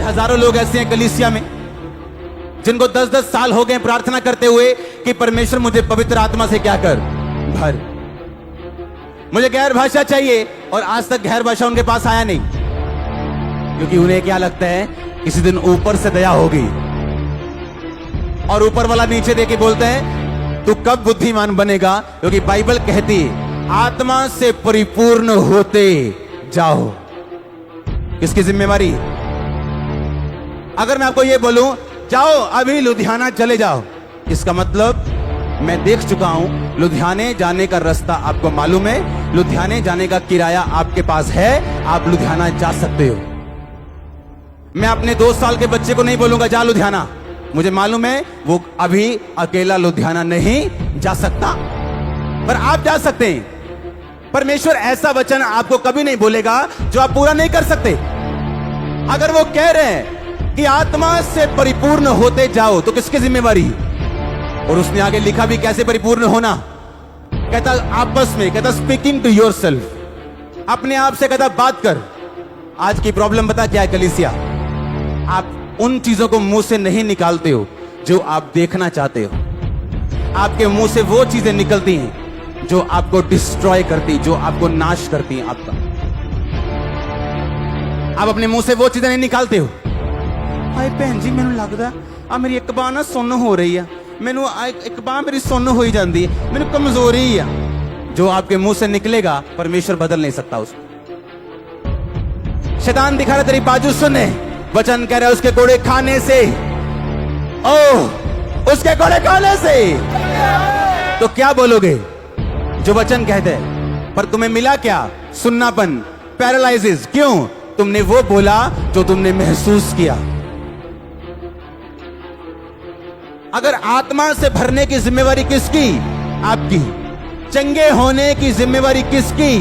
आज हजारों लोग ऐसे हैं कलीसिया में जिनको 10-10 साल हो गए प्रार्थना करते हुए कि परमेश्वर मुझे पवित्र आत्मा से क्या कर, भर। मुझे गैर भाषा चाहिए, और आज तक गैर भाषा उनके पास आया नहीं, क्योंकि उन्हें क्या लगता है किसी दिन ऊपर से दया होगी, और ऊपर वाला नीचे देके बोलते हैं तू कब बुद्धिमान बनेगा, क्योंकि बाइबल कहती है आत्मा से परिपूर्ण होते जाओ। किसकी जिम्मेवारी? अगर मैं आपको यह बोलूं जाओ अभी लुधियाना चले जाओ, इसका मतलब मैं देख चुका हूं लुधियाने जाने का रास्ता आपको मालूम है, लुधियाने जाने का किराया आपके पास है, आप लुधियाना जा सकते हो। मैं अपने 2 साल के बच्चे को नहीं बोलूंगा जा लुधियाना, मुझे मालूम है वो अभी अकेला लुधियाना नहीं जा सकता, पर आप जा सकते हैं। परमेश्वर ऐसा वचन आपको कभी नहीं बोलेगा जो आप पूरा नहीं कर सकते। अगर वो कह रहे हैं कि आत्मा से परिपूर्ण होते जाओ, तो किसकी जिम्मेवारी? और उसने आगे लिखा भी कैसे परिपूर्ण होना, कहता आपस में, कहता स्पीकिंग टू योरसेल्फ, अपने आप से कहता बात कर। आज की प्रॉब्लम पता क्या है कलीसिया? आप उन चीजों को मुंह से नहीं निकालते हो जो आप देखना चाहते हो। आपके मुंह से वो चीजें निकलती हैं जो आपको डिस्ट्रॉय करती, जो आपको नाश करती हैं आपका। आप अपने मुंह से वो चीजें नहीं निकालते हो। हाय भैन जी मैनू लगदा आ मेरी एक बांह ना सुन्न हो रही है, मैनू एक बांह मेरी सुन्न हो ही जाती है, मैनू कमजोरी है। जो आपके मुंह से निकलेगा परमेश्वर बदल नहीं सकता उसको। शैतान दिखा रहा तेरी बाजू सुने, वचन कह रहा है उसके कोड़े खाने से, ओह उसके कोड़े खाने से। तो क्या बोलोगे जो वचन कहते हैं? पर तुम्हें मिला क्या? सुन्नापन, पैरालाइसिस। क्यों? तुमने वो बोला जो तुमने महसूस किया। अगर आत्मा से भरने की जिम्मेवारी किसकी? आपकी। चंगे होने की जिम्मेवारी किसकी?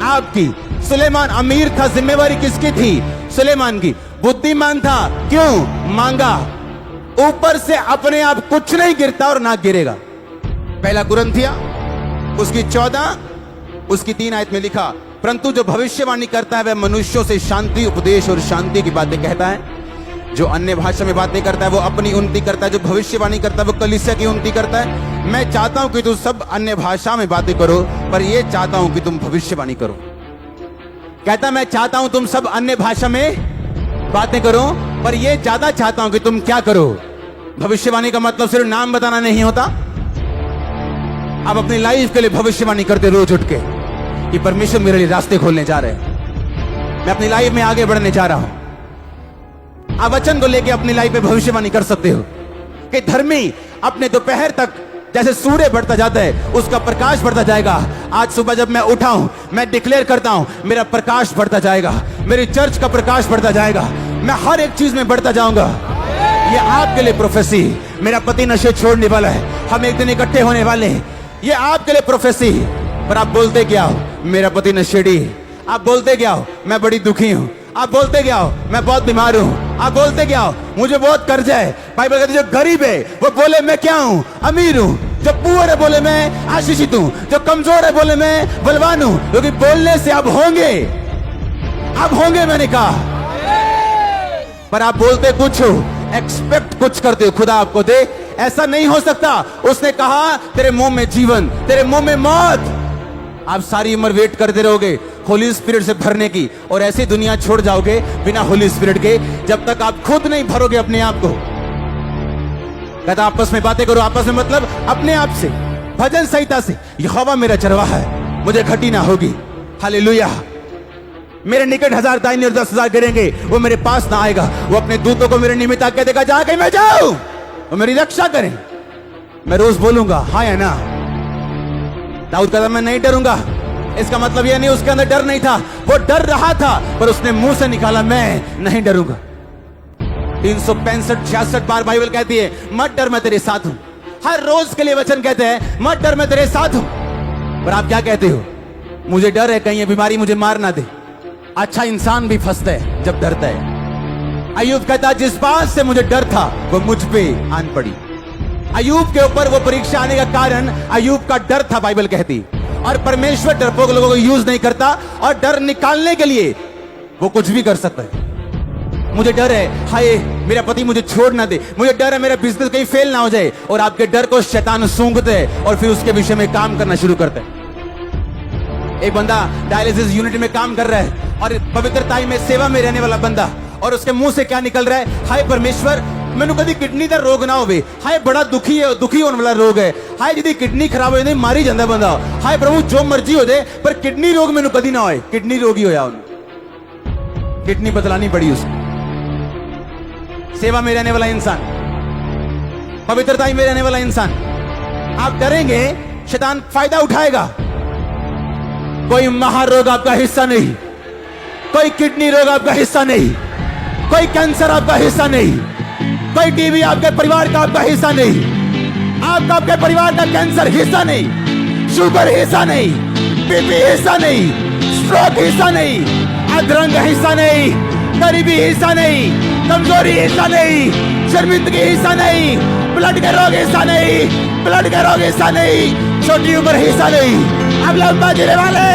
आपकी। सुलेमान अमीर था, जिम्मेवारी किसकी थी? सुलेमान की। बुद्धिमान था, क्यों? मांगा। ऊपर से अपने आप कुछ नहीं गिरता और ना गिरेगा। पहला कुरिन्थिया उसकी 14 उसकी 3 आयत में लिखा, परंतु जो भविष्यवाणी करता है वह मनुष्यों से शांति उपदेश और शांति की बातें कहता है। जो अन्य भाषा में बातें करता है वो अपनी उन्नति करता है, जो भविष्यवाणी करता है वो कलीसिया की उन्नति करता है। मैं चाहता हूं कि तुम सब अन्य भाषा में बातें करो, पर यह चाहता हूं कि तुम भविष्यवाणी करो। कहता मैं चाहता हूं तुम सब अन्य भाषा में बातें करो, पर यह ज्यादा चाहता हूं कि तुम क्या करो? भविष्यवाणी का मतलब सिर्फ नाम बताना नहीं होता। आप अपनी लाइफ के लिए भविष्यवाणी करते रोज उठ के कि परमेश्वर मेरे लिए रास्ते खोलने जा रहे हैं, मैं अपनी लाइफ में आगे बढ़ने जा रहा हूं। आप वचन को लेके अपनी लाइफ में भविष्यवाणी कर सकते हो कि धर्मी अपने दोपहर तक जैसे सूर्य बढ़ता जाता है उसका प्रकाश बढ़ता जाएगा। आज सुबह जब मैं उठा हूं मैं डिक्लेयर करता हूं मेरा प्रकाश बढ़ता जाएगा, मेरी चर्च का प्रकाश बढ़ता जाएगा, मैं हर एक चीज में बढ़ता जाऊंगा। ये आपके लिए प्रोफेसी। मेरा पति नशे छोड़ने वाला है, हम एक दिन इकट्ठे होने वाले हैं, ये आपके लिए प्रोफेसी। पर आप बोलते क्या हो? मेरा पति नशेड़ी। आप बोलते क्या हो? मैं बड़ी दुखी हूं। आप बोलते क्या हो? मैं बहुत बीमार हूं। आप बोलते क्या हो? मुझे बहुत कर्जा है। बाइबल कहती है जो गरीब है वो बोले मैं क्या हूं? अमीर हूं। जो पुअर है बोले मैं आशीषित हूं। जो कमजोर है बोले मैं बलवान हूं। क्योंकि बोलने से अब होंगे, अब होंगे मैंने कहा। पर आप बोलते कुछ हो, एक्सपेक्ट कुछ करते हो खुदा आपको दे। ऐसा नहीं हो सकता। उसने कहा तेरे मुंह में जीवन, तेरे मुंह में मौत। आप सारी उम्र वेट करते रहोगे होली स्पिरिट से भरने की, और ऐसी दुनिया छोड़ जाओगे बिना होली स्पिरिट के जब तक आप खुद नहीं भरोगे अपने आप को। कहता आपस में बातें करो, आपस में मतलब अपने आप से, भजन संहिता से। यहोवा मेरा चरवाहा है, मुझे घटी ना होगी। हालेलुया। मेरे निकट 1000 दाहिनी और 10,000 गिरेंगे, वो मेरे पास ना आएगा। वो अपने दूतों को मेरे निमित्त आज्ञा देगा जहां कहीं मैं जाऊं वो मेरी रक्षा करें। मैं रोज बोलूंगा हाँ या ना। दाऊद कहता मैं नहीं डरूंगा। इसका मतलब यह नहीं उसके अंदर डर नहीं था, वो डर रहा था, पर उसने मुंह से निकाला मैं नहीं डरूंगा। 365-66 बार बाइबल कहती है मत डर मैं तेरे साथ हूं। हर रोज के लिए वचन कहते हैं मत डर मैं तेरे साथ हूं। पर आप क्या कहते हो? मुझे डर है कहीं ये बीमारी मुझे मार ना दे। अच्छा इंसान भी फंसता है जब डरता है। अय्यूब कहता जिस बात से मुझे डर था वो मुझ पे आन पड़ी। अय्यूब के ऊपर वो परीक्षा आने का कारण अय्यूब का डर था, बाइबल कहती। और परमेश्वर डरपोक लोगों को यूज नहीं करता, और डर निकालने के लिए वो कुछ भी कर सकता है। मुझे डर है, हाय मेरा पति मुझे छोड़ ना दे, मुझे डर है मेरा बिजनेस कहीं फेल ना हो जाए। और आपके डर को शैतान सूंघते है और फिर उसके विषय में काम करना शुरू करते है। एक बंदा डायलिसिस यूनिट में काम कर रहा है और पवित्रताई में सेवा में रहने वाला बंदा, और उसके मुंह से क्या निकल रहा है, हाय परमेश्वर मैनू कभी किडनी का रोग ना होवे, हाय बड़ा दुखी होने वाला रोग है, हाय यदि किडनी खराब हो जाए मारी जाता बंदा, हाय प्रभु जो मर्जी हो जाए पर किडनी रोग मैनू कभी ना होए। किडनी रोग ही होया उन्हें, किडनी बदलानी पड़ी उसको। सेवा में रहने वाला इंसान, पवित्रताई में रहने वाला इंसान, आप डरेंगे शैतान फायदा उठाएगा। कोई महारोग आपका हिस्सा नहीं, कोई किडनी रोग आपका हिस्सा नहीं, कोई कैंसर आपका हिस्सा नहीं, कोई टीबी आपके परिवार का आपका हिस्सा नहीं, आपके परिवार का कैंसर हिस्सा नहीं, शुगर हिस्सा नहीं, बीपी हिस्सा नहीं, स्ट्रोक हिस्सा नहीं, अधरंग हिस्सा नहीं, गरीबी हिस्सा नहीं, कमजोरी हिस्सा नहीं, शर्मिंदगी हिस्सा नहीं, ब्लड के रोग हिस्सा नहीं, ब्लड के रोग हिस्सा नहीं, छोटी उम्र हिस्सा नहीं, अब लंबा जीने वाले